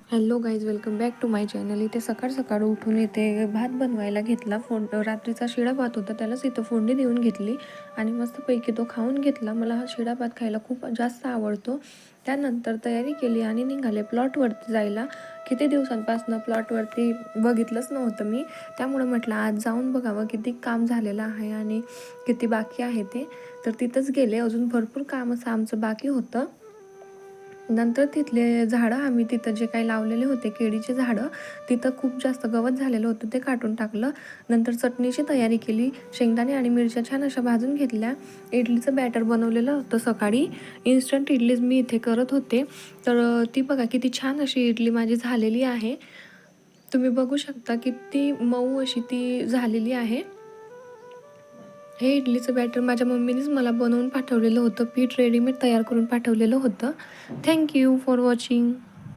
Hello guys, welcome back to my channel. इथे सकाळ सकाळ उठून इथे भात बनवायला घेतला. रात्रीचा शिळा भात होता, त्यालाच इथं फोडणी देऊन घेतली आणि मस्तपैकी तो खाऊन घेतला. मला हा शिळा भात खायला खूप जास्त आवडतो. त्यानंतर तयारी केली आणि निघाले प्लॉटवरती जायला. किती दिवसांपासून प्लॉटवरती बघितलंच नव्हतं मी, त्यामुळे म्हटलं आज जाऊन बघावं किती काम झालेलं आहे आणि किती बाकी आहे ते. तर तिथंच गेले. अजून भरपूर काम असं आमचं बाकी होतं. नंतर तिथले झाडं आम्ही तिथं जे काही लावलेले होते केळीचे झाडं, तिथं खूप जास्त गवत झालेलं होतं, ते काढून टाकलं. नंतर चटणीची तयारी केली. शेंगदाणे आणि मिरच्या छान अशा भाजून घेतल्या. इडलीचं बॅटर बनवलेलं होतं सकाळी. इन्स्टंट इडलीच मी इथे करत होते. तर ती बघा किती छान अशी इडली माझी झालेली आहे. तुम्ही बघू शकता किती मऊ अशी ती झालेली आहे. हे इडलीचं बॅटर माझ्या मम्मीनेच मला बनवून पाठवलेलं होतं. पीठ रेडीमेड तयार करून पाठवलेलं होतं. Thank you for watching.